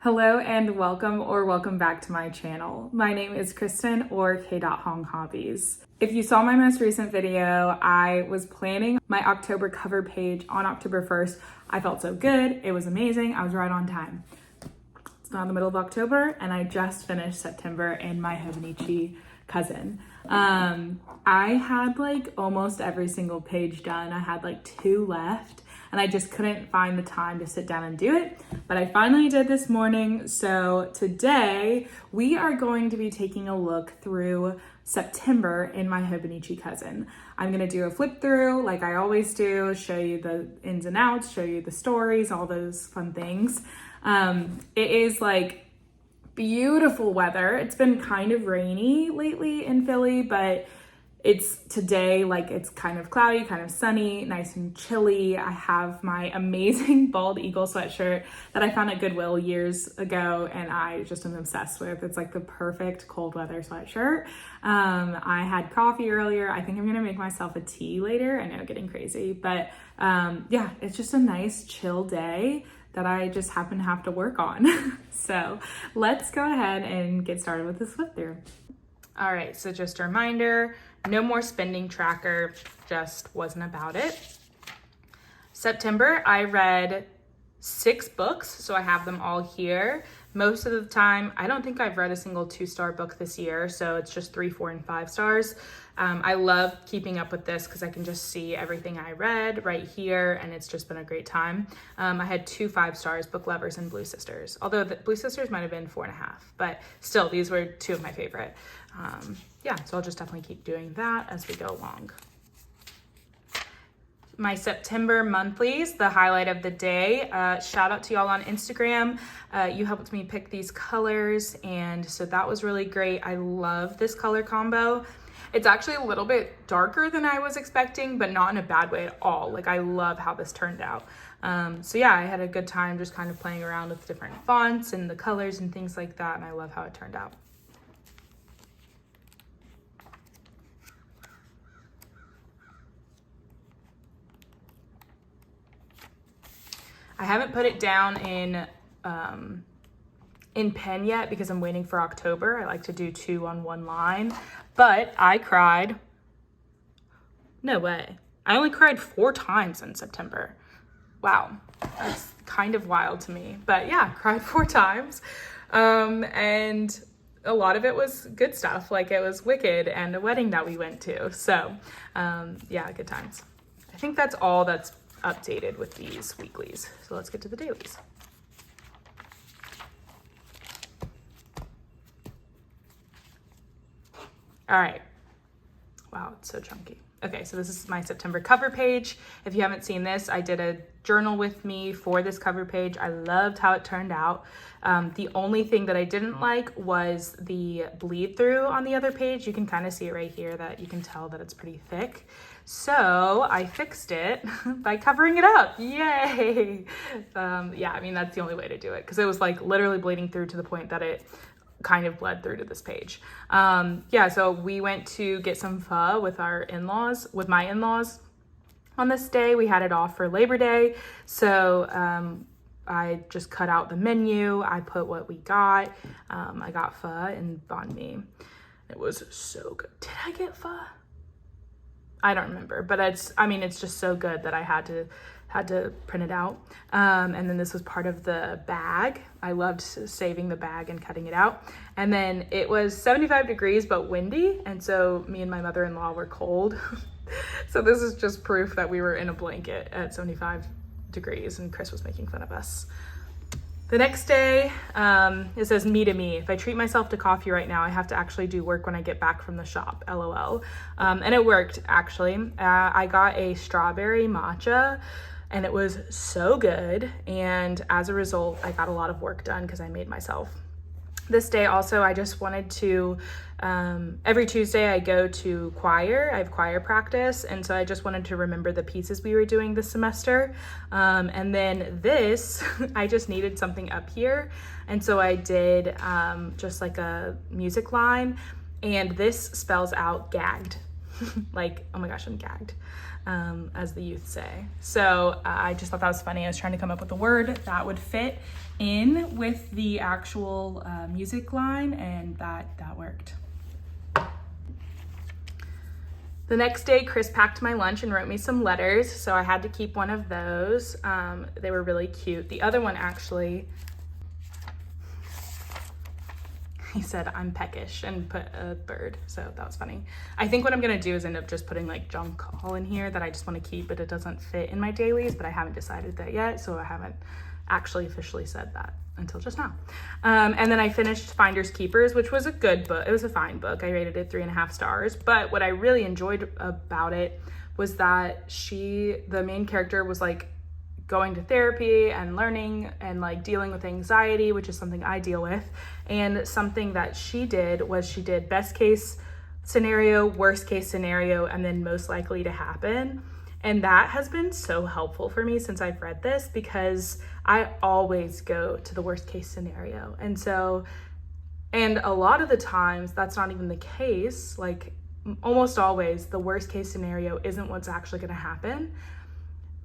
Hello and welcome back to my channel. My name is Kristen or K.Hong Hobbies. If you saw my most recent video, I was planning my October cover page on October 1st. I felt so good. It was amazing. I was right on time. It's now the middle of October and I just finished September in my Hobonichi Cousin. I had like almost every single page done. I had like 2 left. And I just couldn't find the time to sit down and do it, but I finally did this morning. So today we are going to be taking a look through September in my Hobonichi Cousin. I'm gonna do a flip through like I always do, show you the ins and outs, show you the stories, all those fun things. It is like beautiful weather. It's been kind of rainy lately in Philly, but it's today, like it's kind of cloudy, kind of sunny, nice and chilly. I have my amazing bald eagle sweatshirt that I found at Goodwill years ago and I just am obsessed with. It's like the perfect cold weather sweatshirt. I had coffee earlier. I think I'm gonna make myself a tea later. I know, getting crazy, but yeah, it's just a nice chill day that I just happen to have to work on. So let's go ahead and get started with this flip through. All right, so just a reminder, no more spending tracker, just wasn't about it. September, I read 6 books, so I have them all here. Most of the time, I don't think I've read a single 2-star book this year, so it's just 3, 4, and 5 stars. I love keeping up with this because I can just see everything I read right here, and it's just been a great time. I had 2 5 stars, Book Lovers and Blue Sisters, although the Blue Sisters might have been 4.5, but still, these were 2 of my favorite. Yeah, so I'll just definitely keep doing that as we go along. My September monthlies, the highlight of the day. Shout out to y'all on Instagram. You helped me pick these colors, and so that was really great. I love this color combo. It's actually a little bit darker than I was expecting, but not in a bad way at all. Like, I love how this turned out. So yeah, I had a good time just kind of playing around with different fonts and the colors and things like that, and I love how it turned out. I haven't put it down in pen yet because I'm waiting for October. I like to do 2 on 1 line, but I cried. No way. I only cried 4 times in September. Wow, that's kind of wild to me. But yeah, cried 4 times. And a lot of it was good stuff. Like it was Wicked and a wedding that we went to. So yeah, good times. I think that's all that's updated with these weeklies. So let's get to the dailies. All right. Wow, it's so chunky. Okay, so this is my September cover page. If you haven't seen this, I did a journal with me for this cover page. I loved how it turned out. The only thing that I didn't like was the bleed through on the other page. You can kind of see it right here that you can tell that it's pretty thick. So I fixed it by covering it up. Yay! Yeah, I mean, that's the only way to do it because it was like literally bleeding through to the point that it kind of bled through to this page. Yeah, so we went to get some pho with my in-laws on this day. We had it off for Labor Day. So I just cut out the menu. I put what we got. I got pho and banh mi. It was so good. Did I get pho? I don't remember, but it's just so good that I had to print it out. And then this was part of the bag. I loved saving the bag and cutting it out. And then it was 75 degrees, but windy. And so me and my mother-in-law were cold. So this is just proof that we were in a blanket at 75 degrees and Chris was making fun of us. The next day, it says me to me. If I treat myself to coffee right now, I have to actually do work when I get back from the shop, LOL. And it worked, actually. I got a strawberry matcha and it was so good. And as a result, I got a lot of work done because I made myself. This day also, I just wanted to, every Tuesday I go to choir. I have choir practice. And so I just wanted to remember the pieces we were doing this semester. And then this, I just needed something up here. And so I did just like a music line. And this spells out gagged. Like, oh my gosh, I'm gagged, as the youth say. So I just thought that was funny. I was trying to come up with a word that would fit in with the actual music line, and that worked. The next day, Chris packed my lunch and wrote me some letters, so I had to keep one of those. They were really cute. The other one, actually, he said, I'm peckish, and put a bird, so that was funny. I think what I'm gonna do is end up just putting like junk all in here that I just wanna keep, but it doesn't fit in my dailies, but I haven't decided that yet, so I haven't actually officially said that until just now. And then I finished Finders Keepers, which was a good book. It was a fine book. I rated it 3.5 stars, but what I really enjoyed about it was that the main character was like going to therapy and learning and like dealing with anxiety, which is something I deal with. And something that she did was she did best case scenario, worst case scenario, and then most likely to happen. And that has been so helpful for me since I've read this, because I always go to the worst case scenario. And a lot of the times that's not even the case. Like almost always the worst case scenario isn't what's actually going to happen.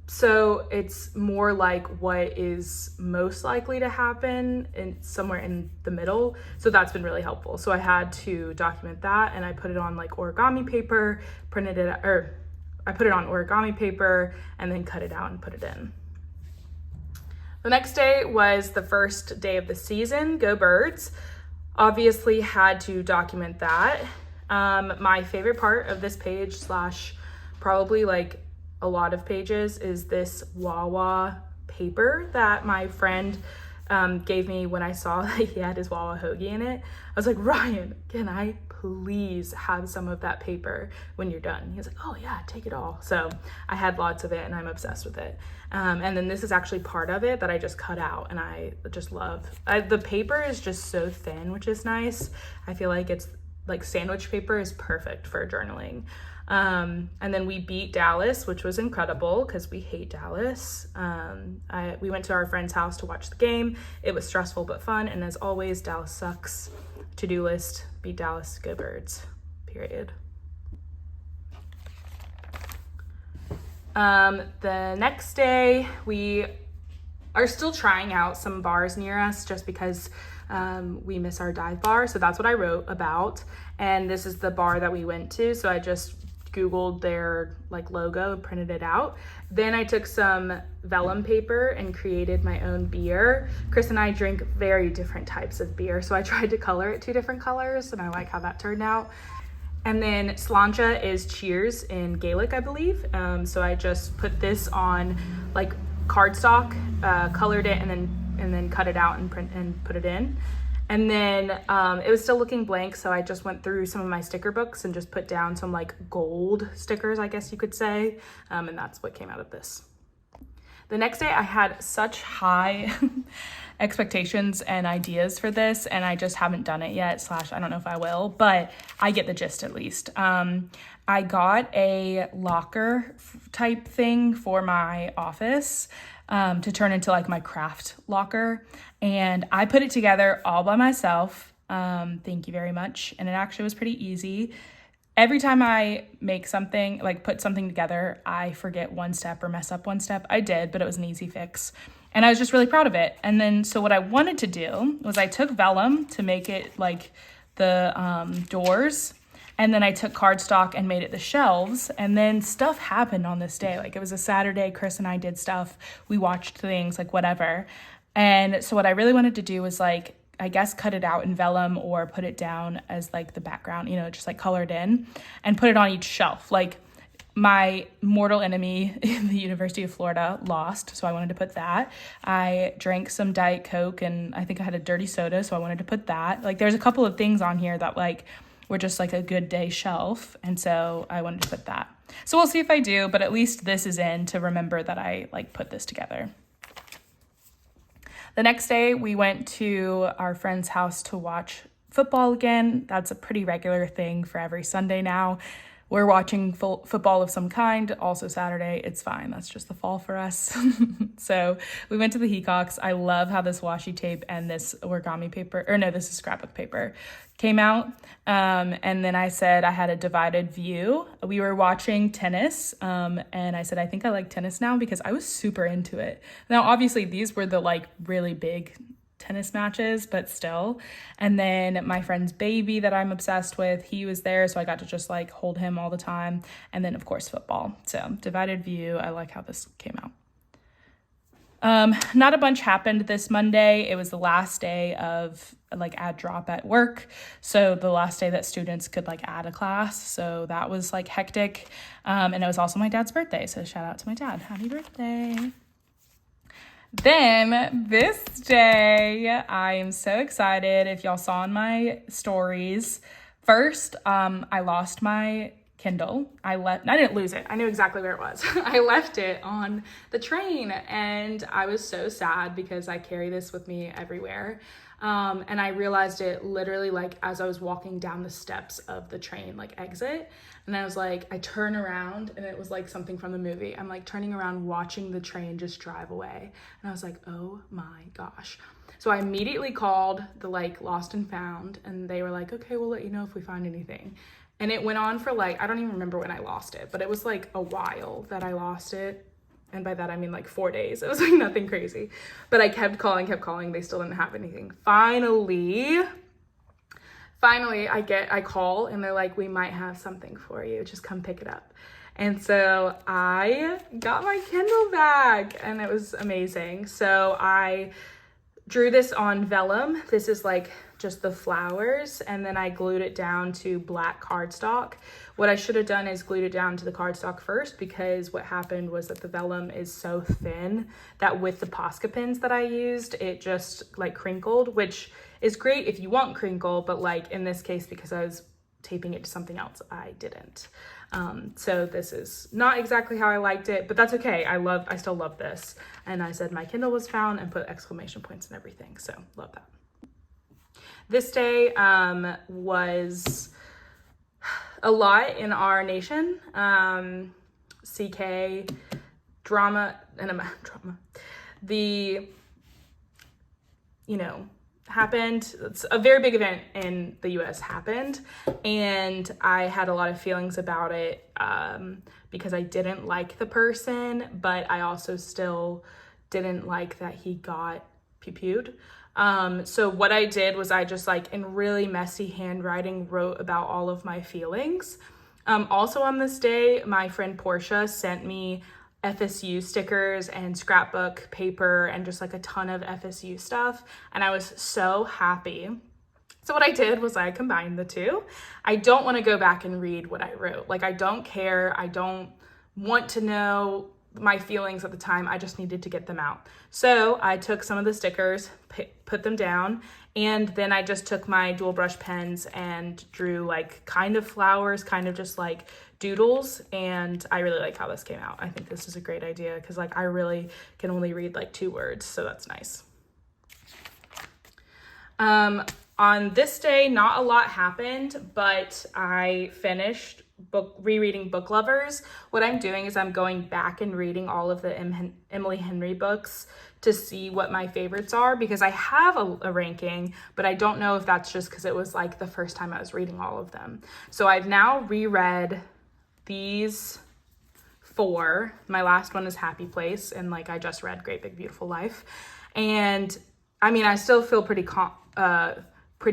So it's more like what is most likely to happen and somewhere in the middle. So that's been really helpful. So I had to document that, and I put it on like origami paper, I put it on origami paper and then cut it out and put it in. The next day was the first day of the season, Go Birds. Obviously had to document that. My favorite part of this page / probably like a lot of pages is this Wawa paper that my friend gave me when I saw that he had his Wawa hoagie in it. I was like, Ryan, can I please have some of that paper when you're done? He was like, oh yeah, take it all. So I had lots of it and I'm obsessed with it. And then this is actually part of it that I just cut out, and I just love. The paper is just so thin, which is nice. I feel like it's like sandwich paper is perfect for journaling. And then we beat Dallas, which was incredible because we hate Dallas. We went to our friend's house to watch the game. It was stressful but fun. And as always, Dallas sucks. To-do list, beat Dallas, go Birds, period. The next day, we are still trying out some bars near us just because we miss our dive bar. So that's what I wrote about. And this is the bar that we went to. So I just Googled their like logo and printed it out. Then I took some vellum paper and created my own beer. Chris and I drink very different types of beer, so I tried to color it 2 different colors, and I like how that turned out. And then sláinte is cheers in Gaelic, I believe. So I just put this on like cardstock, colored it, and then cut it out and print and put it in. And then it was still looking blank, so I just went through some of my sticker books and just put down some like gold stickers, I guess you could say, and that's what came out of this. The next day I had such high expectations and ideas for this, and I just haven't done it yet, / I don't know if I will, but I get the gist at least. I got a locker type thing for my office to turn into like my craft locker, and I put it together all by myself. Thank you very much. And it actually was pretty easy. Every time I make something, like put something together, I forget one step or mess up one step. I did, but it was an easy fix. And I was just really proud of it. And then, so what I wanted to do was I took vellum to make it like the doors. And then I took cardstock and made it the shelves. And then stuff happened on this day. Like it was a Saturday, Chris and I did stuff. We watched things, like whatever. And so what I really wanted to do was like, I guess cut it out in vellum or put it down as like the background, you know, just like colored in and put it on each shelf. Like my mortal enemy in the University of Florida lost, so I wanted to put that. I drank some Diet Coke and I think I had a dirty soda, so I wanted to put that. Like there's a couple of things on here that like were just like a good day shelf, and so I wanted to put that. So we'll see if I do, but at least this is in to remember that I like put this together. The next day, we went to our friend's house to watch football again. That's a pretty regular thing for every Sunday now. we're watching football of some kind. Also Saturday, it's fine. That's just the fall for us. So we went to the Heacocks. I love how this washi tape and this origami paper, or no, this is scrapbook paper, came out. And then I said I had a divided view. We were watching tennis, and I said, I think I like tennis now because I was super into it. Now, obviously, these were the like really big tennis matches, but still. And then my friend's baby that I'm obsessed with, he was there, so I got to just like hold him all the time. And then of course football. So divided view. I like how this came out. Not a bunch happened this Monday. It was the last day of like add drop at work, so the last day that students could like add a class, so that was like hectic. And it was also my dad's birthday, so shout out to my dad, happy birthday. Then this day, I am so excited. If y'all saw in my stories, first, I lost my Kindle. I didn't lose it. I knew exactly where it was. I left it on the train, and I was so sad because I carry this with me everywhere. And I realized it literally like as I was walking down the steps of the train, like exit. And I was like, I turn around and it was like something from the movie. I'm like turning around, watching the train just drive away. And I was like, oh my gosh. So I immediately called the like lost and found, and they were like, okay, we'll let you know if we find anything. And it went on for like, I don't even remember when I lost it, but it was like a while that I lost it. And by that, I mean like 4 days. It was like nothing crazy. But I kept calling. They still didn't have anything. Finally, I call and they're like, we might have something for you. Just come pick it up. And so I got my Kindle back and it was amazing. So I drew this on vellum. This is like just the flowers, and then I glued it down to black cardstock. What I should have done is glued it down to the cardstock first, because what happened was that the vellum is so thin that with the Posca pins that I used, it just like crinkled, which is great if you want crinkle, but like in this case, because I was taping it to something else, I didn't. So this is not exactly how I liked it, but that's okay. I still love this. And I said my Kindle was found and put exclamation points and everything. So love that. This day was a lot in our nation. CK drama. The, happened. It's a very big event in the US happened, and I had a lot of feelings about it because I didn't like the person, but I also still didn't like that he got pew-pewed. So what I did was I just like in really messy handwriting wrote about all of my feelings. Also on this day, my friend Portia sent me FSU stickers and scrapbook paper and just like a ton of FSU stuff. And I was so happy. So what I did was I combined the two. I don't want to go back and read what I wrote. Like, I don't care. I don't want to know my feelings at the time. I just needed to get them out. So I took some of the stickers, put them down, and then I just took my dual brush pens and drew like kind of flowers, kind of just like doodles. And I really like how this came out. I think this is a great idea because like I really can only read like 2 words, so that's nice. On this day, not a lot happened, but I finished rereading Book Lovers. What I'm doing is I'm going back and reading all of the Emily Henry books to see what my favorites are, because I have a ranking, but I don't know if that's just because it was like the first time I was reading all of them. So I've now reread these 4. My last one is Happy Place, and like I just read Great Big Beautiful Life. And I mean, I still feel pretty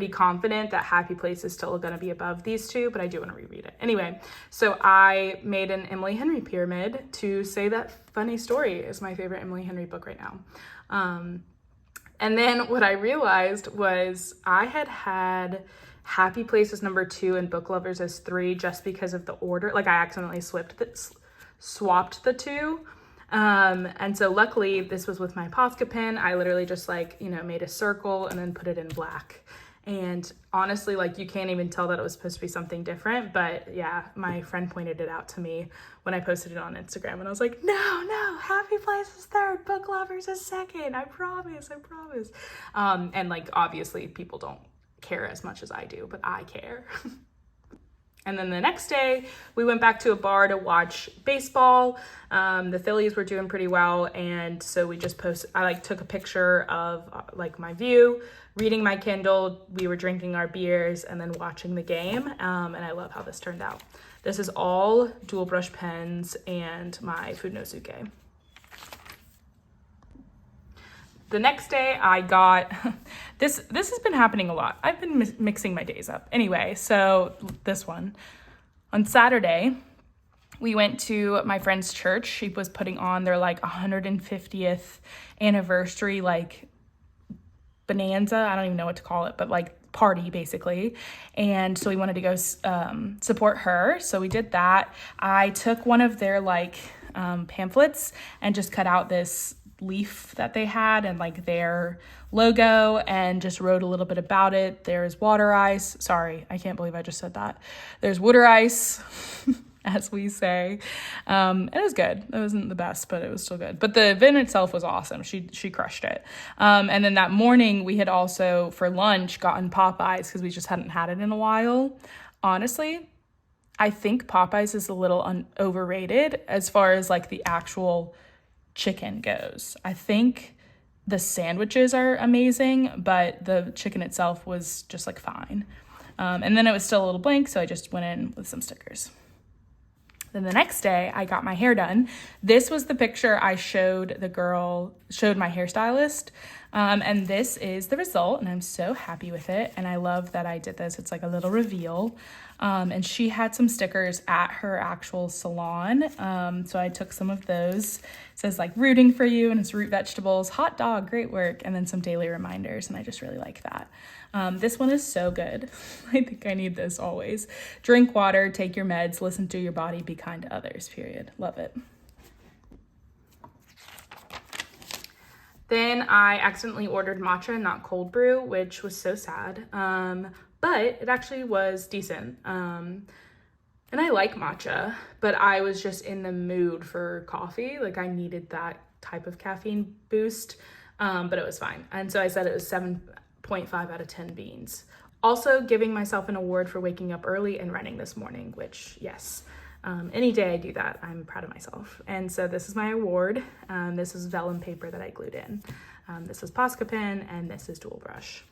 confident that Happy Place is still going to be above these 2, but I do want to reread it. Anyway, so I made an Emily Henry pyramid to say that Funny Story is my favorite Emily Henry book right now. And then what I realized was I had Happy Place as number 2 and Book Lovers as 3 just because of the order. Like I accidentally swapped the 2. And so luckily this was with my Posca pen. I literally just like, made a circle and then put it in black. And honestly, like you can't even tell that it was supposed to be something different. But yeah, my friend pointed it out to me when I posted it on Instagram. And I was like, no, Happy Place is 3rd, Book Lovers is 2nd. I promise. And like, obviously people don't care as much as I do, but I care. And then the next day, we went back to a bar to watch baseball. The Phillies were doing pretty well, and so we just I like took a picture of like my view, reading my Kindle. We were drinking our beers and then watching the game. And I love how this turned out. This is all dual brush pens and my Fudenosuke. The next day I got, this has been happening a lot. I've been mixing my days up. Anyway, so this one. On Saturday, we went to my friend's church. She was putting on their like 150th anniversary like bonanza. I don't even know what to call it, but like party basically. And so we wanted to go support her. So we did that. I took one of their like pamphlets and just cut out this leaf that they had and like their logo and just wrote a little bit about it. There's water ice. Sorry, I can't believe I just said that. There's water ice, as we say. It was good. It wasn't the best, but it was still good. But the event itself was awesome. She crushed it. And then that morning we had also for lunch gotten Popeyes because we just hadn't had it in a while. Honestly, I think Popeyes is a little overrated as far as like the actual chicken goes. I think the sandwiches are amazing, but the chicken itself was just like fine. And then it was still a little blank, so I just went in with some stickers. Then the next day I got my hair done. This was the picture I showed my hairstylist. And this is the result, and I'm so happy with it. And I love that I did this. It's like a little reveal. And she had some stickers at her actual salon. So I took some of those. It says like rooting for you, and it's root vegetables, hot dog, great work, and then some daily reminders. And I just really like that. This one is so good. I think I need this always. Drink water, take your meds, listen to your body, be kind to others, period. Love it. Then I accidentally ordered matcha, not cold brew, which was so sad. But it actually was decent. And I like matcha, but I was just in the mood for coffee. Like I needed that type of caffeine boost, but it was fine. And so I said it was 7.5 out of 10 beans. Also giving myself an award for waking up early and running this morning, which yes, any day I do that, I'm proud of myself. And so this is my award. This is vellum paper that I glued in. This is Posca pen, and this is dual brush.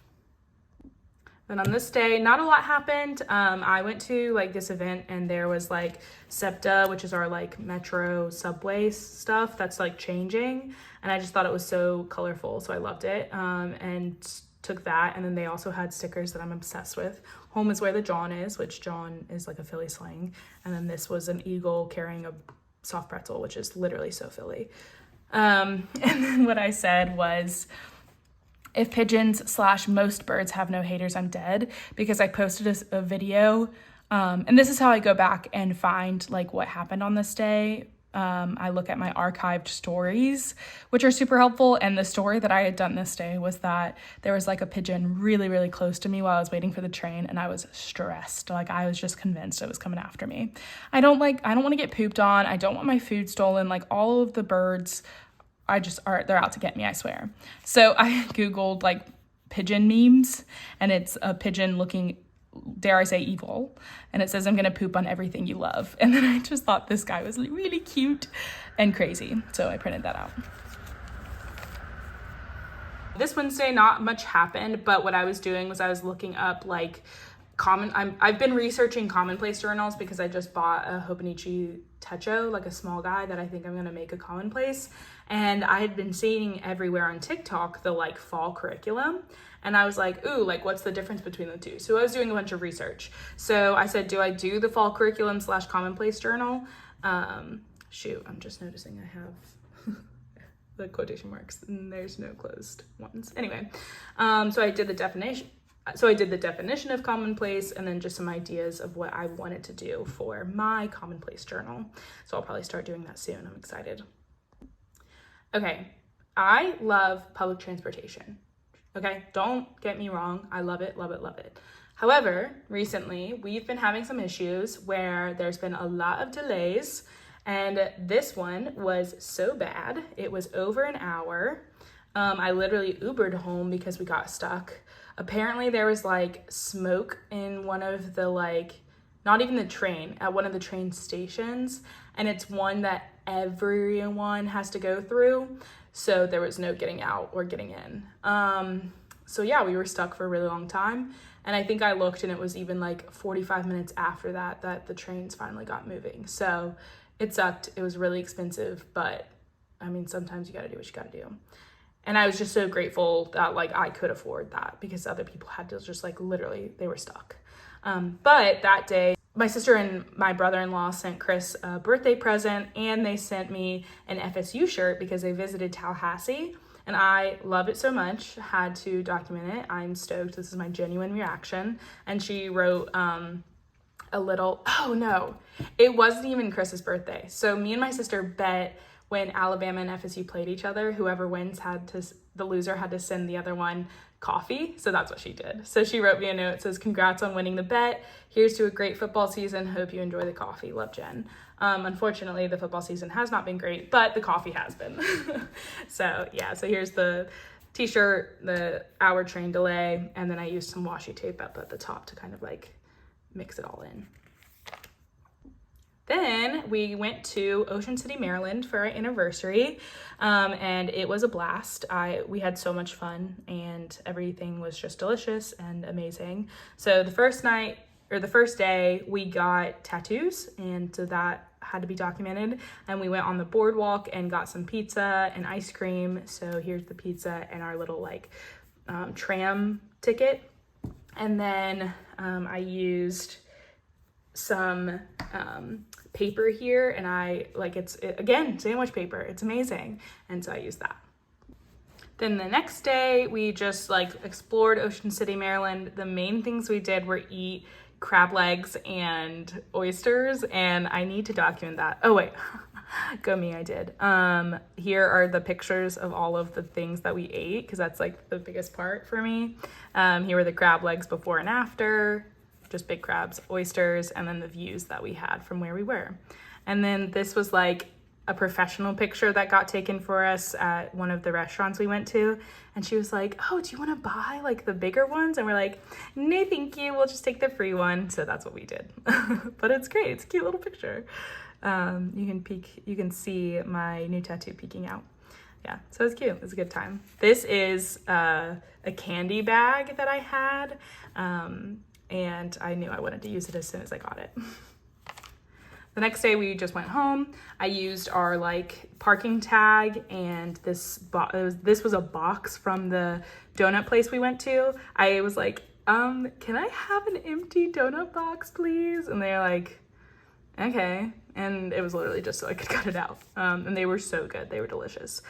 Then on this day, not a lot happened. I went to like this event, and there was like SEPT, which is our like metro subway stuff that's like changing. And I just thought it was so colorful, so I loved it. And took that. And then they also had stickers that I'm obsessed with. Home is where the John is, which John is like a Philly slang. And then this was an eagle carrying a soft pretzel, which is literally so Philly. And then what I said was, if pigeons / most birds have no haters, I'm dead, because I posted a video. And this is how I go back and find like what happened on this day. I look at my archived stories, which are super helpful. And the story that I had done this day was that there was like a pigeon really, really close to me while I was waiting for the train. And I was stressed. Like I was just convinced it was coming after me. I don't want to get pooped on. I don't want my food stolen. Like all of the birds, they're out to get me, I swear. So I Googled like pigeon memes, and it's a pigeon looking, dare I say, evil. And it says, I'm going to poop on everything you love. And then I just thought this guy was really cute and crazy. So I printed that out. This Wednesday, not much happened, but what I was doing was I was looking up like I've been researching Commonplace journals because I just bought a Hobonichi Techo, like a small guy that I think I'm going to make a Commonplace. And I had been seeing everywhere on TikTok the like fall curriculum. And I was like, ooh, like what's the difference between the two? So I was doing a bunch of research. So I said, do I do the fall curriculum / Commonplace journal? Shoot, I'm just noticing I have the quotation marks and there's no closed ones. Anyway, so I did the definition. So I did the definition of Commonplace and then just some ideas of what I wanted to do for my Commonplace journal. So I'll probably start doing that soon. I'm excited. Okay, I love public transportation. Okay, don't get me wrong. I love it, love it, love it. However, recently we've been having some issues where there's been a lot of delays, and this one was so bad. It was over an hour. I literally Ubered home because we got stuck. Apparently there was like smoke in one of the not even the train, at one of the train stations. And it's one that everyone has to go through. So there was no getting out or getting in. So yeah, we were stuck for a really long time. And I think I looked and it was even like 45 minutes after that the trains finally got moving. So it sucked. It was really expensive, but I mean, sometimes you gotta do what you gotta do. And I was just so grateful that like I could afford that, because other people had to just like literally, they were stuck. But that day, my sister and my brother-in-law sent Chris a birthday present, and they sent me an FSU shirt because they visited Tallahassee. And I love it so much, had to document it. I'm stoked. This is my genuine reaction. And she wrote a little, oh no, it wasn't even Chris's birthday. So me and my sister bet when Alabama and FSU played each other, whoever wins the loser had to send the other one coffee. So that's what she did. So she wrote me a note. It says, congrats on winning the bet. Here's to a great football season. Hope you enjoy the coffee. Love, Jen. Unfortunately, the football season has not been great, but the coffee has been. So yeah, so here's the t-shirt, the hour train delay, and then I used some washi tape up at the top to kind of like mix it all in. Then we went to Ocean City, Maryland for our anniversary, and it was a blast. We had so much fun, and everything was just delicious and amazing. So the first day, we got tattoos, and so that had to be documented. And we went on the boardwalk and got some pizza and ice cream. So here's the pizza and our little like tram ticket. And then I used some paper here, and again, sandwich paper. It's amazing. And so I used that. Then the next day, we just like explored Ocean City, Maryland. The main things we did were eat crab legs and oysters, and I need to document that. Oh wait, go me, I did. Here are the pictures of all of the things that we ate, because that's like the biggest part for me. Here were the crab legs before and after, just big crabs, oysters, and then the views that we had from where we were. And then this was like a professional picture that got taken for us at one of the restaurants we went to. And she was like, oh, do you want to buy like the bigger ones? And we're like, no, thank you. We'll just take the free one. So that's what we did. But it's great. It's a cute little picture. You can see my new tattoo peeking out. Yeah, so it's cute. It's a good time. This is a candy bag that I had. And I knew I wanted to use it as soon as I got it. The next day we just went home. I used our like parking tag, and this was a box from the donut place we went to. I was like, can I have an empty donut box, please? And they're like, okay. And it was literally just so I could cut it out. And they were so good. They were delicious.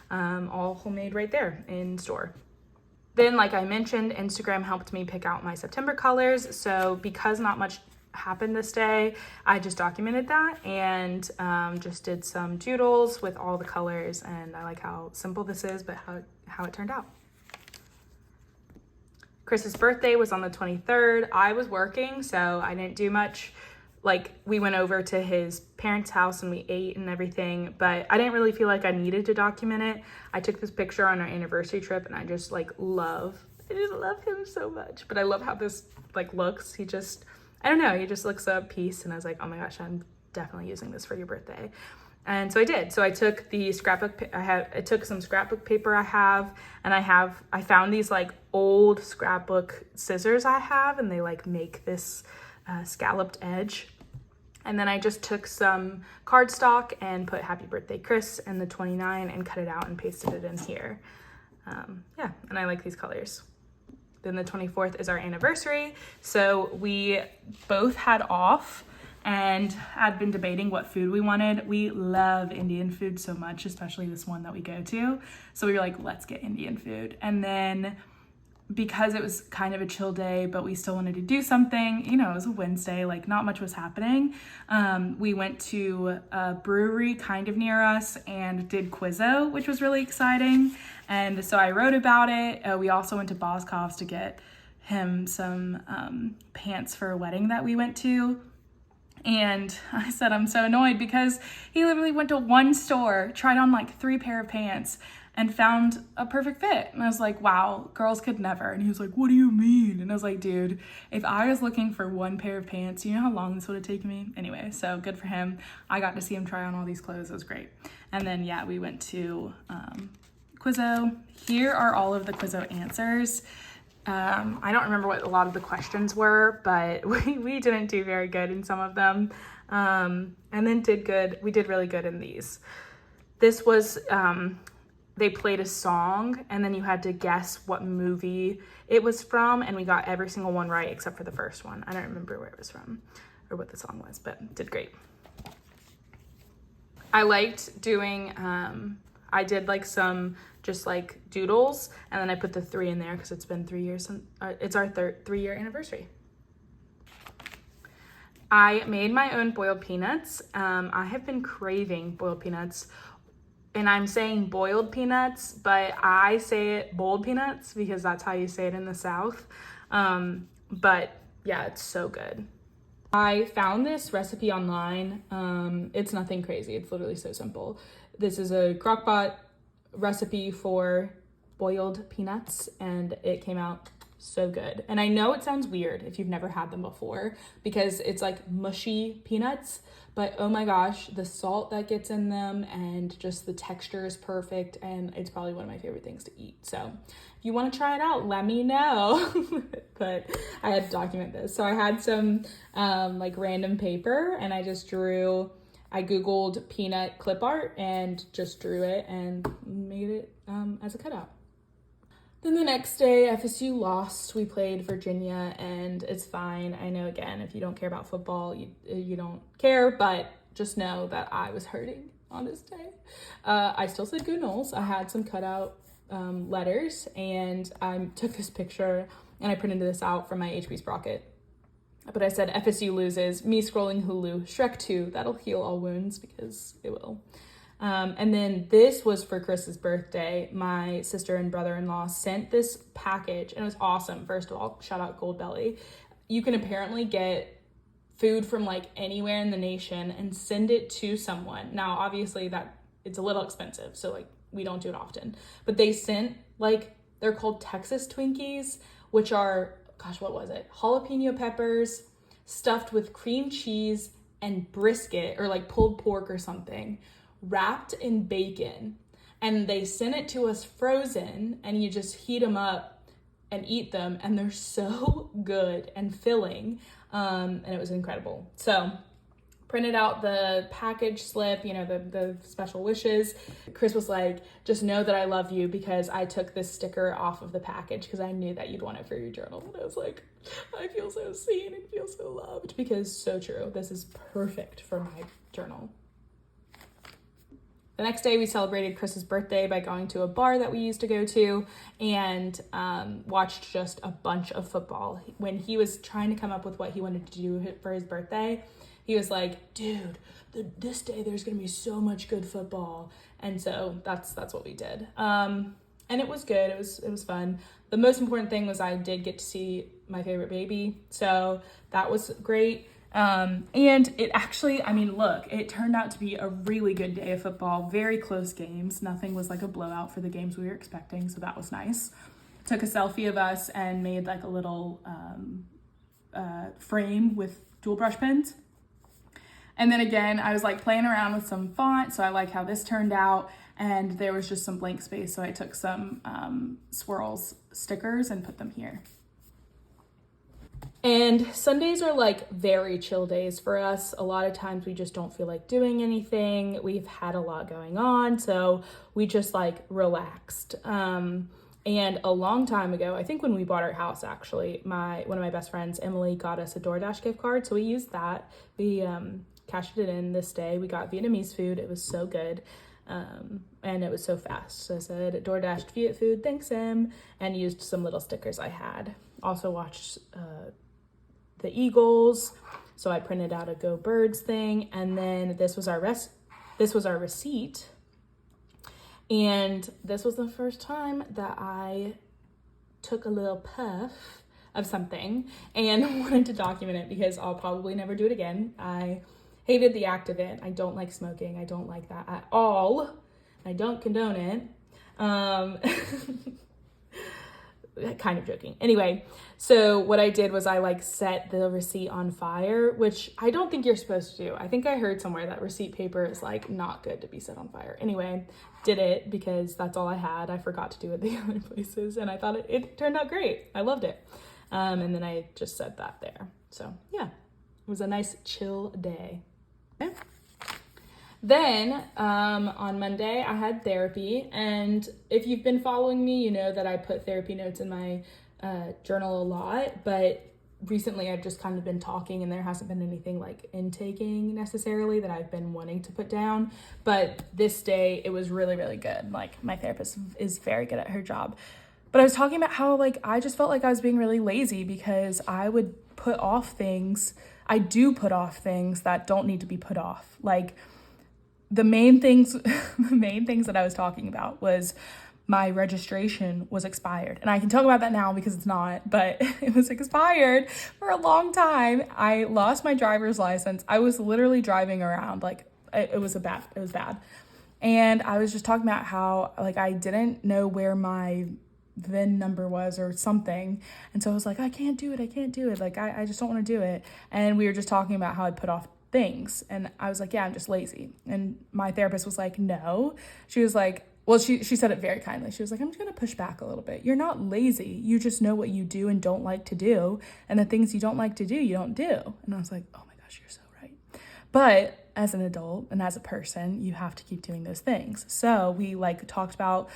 All homemade right there in store. Then, like I mentioned, Instagram helped me pick out my September colors. So because not much happened this day, I just documented that and just did some doodles with all the colors. And I like how simple this is, but how it turned out. Chris's birthday was on the 23rd. I was working, so I didn't do much. Like, we went over to his parents' house and we ate and everything, but I didn't really feel like I needed to document it. I took this picture on our anniversary trip, and I just love him so much. But I love how this like looks. I don't know, he just looks at peace, and I was like, oh my gosh, I'm definitely using this for your birthday. And so I did. So I took the scrapbook, I took some scrapbook paper I have, and I found these like old scrapbook scissors I have, and they like make this scalloped edge. And then I just took some cardstock and put happy birthday Chris and the 29 and cut it out and pasted it in here. Yeah, and I like these colors. Then the 24th is our anniversary. So we both had off and had been debating what food we wanted. We love Indian food so much, especially this one that we go to. So we were like, let's get Indian food. And then because it was kind of a chill day, but we still wanted to do something, it was a Wednesday, like not much was happening. We went to a brewery kind of near us and did Quizzo, which was really exciting. And so I wrote about it. We also went to Boscov's to get him some pants for a wedding that we went to. And I said, I'm so annoyed because he literally went to one store, tried on like 3 pair of pants, and found a perfect fit. And I was like, wow, girls could never. And he was like, what do you mean? And I was like, dude, if I was looking for one pair of pants, you know how long this would have taken me? Anyway, so good for him. I got to see him try on all these clothes. It was great. And then, yeah, we went to Quizzo. Here are all of the Quizzo answers. I don't remember what a lot of the questions were, but we didn't do very good in some of them. And then we did really good in these. This was, they played a song and then you had to guess what movie it was from, and we got every single one right except for the first one. I don't remember where it was from or what the song was, but did great. I liked doing, I did like some just like doodles, and then I put the 3 in there because it's been 3 years since, it's our 3-year anniversary. I made my own boiled peanuts. I have been craving boiled peanuts, and I'm saying boiled peanuts, but I say it boiled peanuts because that's how you say it in the South. But yeah, it's so good. I found this recipe online. It's nothing crazy. It's literally so simple. This is a crock-pot recipe for boiled peanuts, and it came out so good. And I know it sounds weird if you've never had them before because it's like mushy peanuts, but oh my gosh, the salt that gets in them and just the texture is perfect, and it's probably one of my favorite things to eat. So if you want to try it out, let me know. But I had to document this. So I had some like random paper, and I Googled peanut clip art and just drew it and made it as a cutout. Then the next day, FSU lost. We played Virginia, and it's fine. I know, again, if you don't care about football, you don't care, but just know that I was hurting on this day. I still said Go Noles. I had some cutout letters, and I took this picture, and I printed this out from my HP Sprocket. But I said, FSU loses, me scrolling Hulu, Shrek 2, that'll heal all wounds, because it will. And then this was for Chris's birthday. My sister and brother-in-law sent this package, and it was awesome. First of all, shout out Goldbelly. You can apparently get food from like anywhere in the nation and send it to someone. Now, obviously that it's a little expensive, so like we don't do it often. But they sent they're called Texas Twinkies, which are, gosh, what was it? Jalapeno peppers stuffed with cream cheese and brisket or like pulled pork or something, wrapped in bacon. And they sent it to us frozen, and you just heat them up and eat them, and they're so good and filling. And it was incredible. So printed out the package slip, the special wishes. Chris was like, just know that I love you because I took this sticker off of the package because I knew that you'd want it for your journal. And I was like, I feel so seen and feel so loved, because so true. This is perfect for my journal. The next day we celebrated Chris's birthday by going to a bar that we used to go to and watched just a bunch of football. When he was trying to come up with what he wanted to do for his birthday, he was like, dude, this day there's going to be so much good football. And so that's what we did. And it was good. It was fun. The most important thing was I did get to see my favorite baby. So that was great. And it actually, it turned out to be a really good day of football, very close games. Nothing was like a blowout for the games we were expecting. So that was nice. Took a selfie of us and made like a little, frame with dual brush pens. And then again, I was like playing around with some font. So I like how this turned out, and there was just some blank space. So I took some, swirls stickers and put them here. And Sundays are like very chill days for us. A lot of times we just don't feel like doing anything. We've had a lot going on, so we just like relaxed. And a long time ago, I think when we bought our house, actually, one of my best friends, Emily, got us a DoorDash gift card. So we used that. We cashed it in this day. We got Vietnamese food. It was so good. And it was so fast. So I said, DoorDashed Viet food, thanks, Em, and used some little stickers I had. Also watched the Eagles, so I printed out a Go Birds thing, and then this was our receipt, and this was the first time that I took a little puff of something and wanted to document it because I'll probably never do it again. I hated the act of it. I don't like smoking. I don't like that at all. I don't condone it. Kind of joking. Anyway, so what I did was I like set the receipt on fire, which I don't think you're supposed to do. I think I heard somewhere that receipt paper is like not good to be set on fire. Anyway, did it because that's all I had. I forgot to do it the other places, and I thought it turned out great. I loved it. And then I just set that there. So yeah, it was a nice chill day. Okay. Then on Monday, I had therapy, and if you've been following me, you know that I put therapy notes in my journal a lot, but recently I've just kind of been talking and there hasn't been anything like intaking necessarily that I've been wanting to put down. But this day, it was really, really good. Like, my therapist is very good at her job. But I was talking about how like I just felt like I was being really lazy because I would put off things. I do put off things that don't need to be put off. Like, the main things that I was talking about was my registration was expired. And I can talk about that now because it's not, but it was expired for a long time. I lost my driver's license. I was literally driving around like it was bad. And I was just talking about how like I didn't know where my VIN number was or something. And so I was like, I can't do it. Like, I just don't want to do it. And we were just talking about how I put off things. And I was like, yeah, I'm just lazy. And my therapist was like, no. She was like, well, she said it very kindly. She was like, I'm just going to push back a little bit. You're not lazy. You just know what you do and don't like to do. And the things you don't like to do, you don't do. And I was like, oh my gosh, you're so right. But as an adult and as a person, you have to keep doing those things. So we like talked about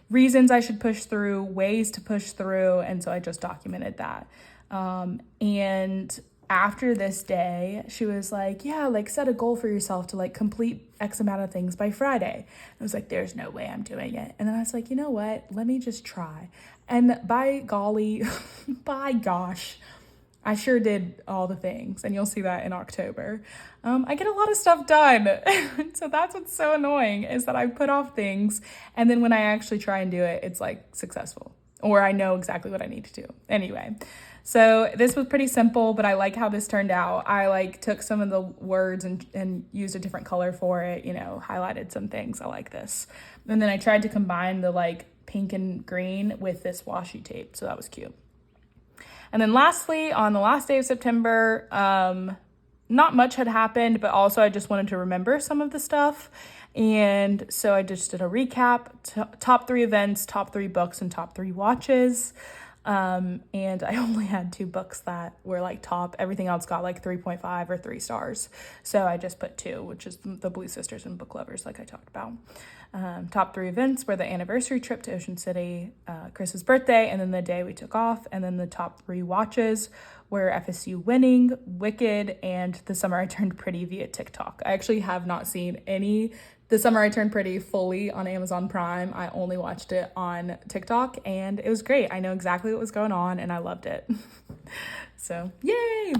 reasons I should push through, ways to push through. And so I just documented that. And after this day, she was like, yeah, like set a goal for yourself to like complete X amount of things by Friday. I was like, there's no way I'm doing it. And then I was like, you know what? Let me just try. And by golly, by gosh, I sure did all the things. And you'll see that in October. I get a lot of stuff done. So that's what's so annoying is that I put off things. And then when I actually try and do it, it's like successful. Or I know exactly what I need to do. Anyway. So this was pretty simple, but I like how this turned out. I like took some of the words and used a different color for it, you know, highlighted some things. I like this. And then I tried to combine the like pink and green with this washi tape. So that was cute. And then lastly, on the last day of September, not much had happened, but also I just wanted to remember some of the stuff. And so I just did a recap, top 3 events, top 3 books, and top 3 watches. And I only had 2 books that were like top. Everything else got like 3.5 or 3 stars. So I just put 2, which is the Blue Sisters and Book Lovers, like I talked about. Top 3 events were the anniversary trip to Ocean City, Chris's birthday, and then the day we took off. And then the top 3 watches were FSU Winning, Wicked, and The Summer I Turned Pretty via TikTok. I actually have not seen any The Summer I Turned Pretty fully on Amazon Prime. I only watched it on TikTok, and it was great. I know exactly what was going on, and I loved it. So, yay!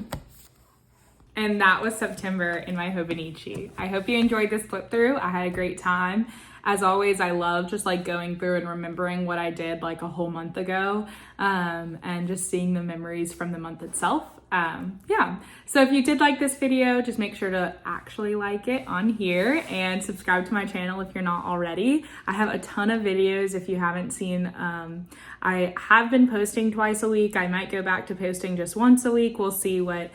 And that was September in my Hobonichi. I hope you enjoyed this flip through. I had a great time. As always, I love just like going through and remembering what I did like a whole month ago, and just seeing the memories from the month itself. Yeah, so if you did like this video, just make sure to actually like it on here and subscribe to my channel if you're not already. I have a ton of videos if you haven't seen. I have been posting twice a week. I might go back to posting just once a week. We'll see what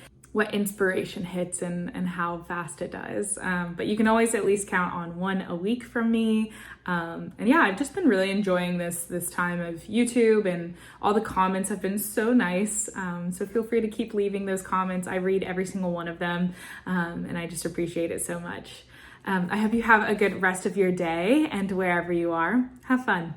inspiration hits and how fast it does. But you can always at least count on 1 a week from me. And yeah, I've just been really enjoying this time of YouTube, and all the comments have been so nice. So feel free to keep leaving those comments. I read every single one of them, and I just appreciate it so much. I hope you have a good rest of your day, and wherever you are, have fun.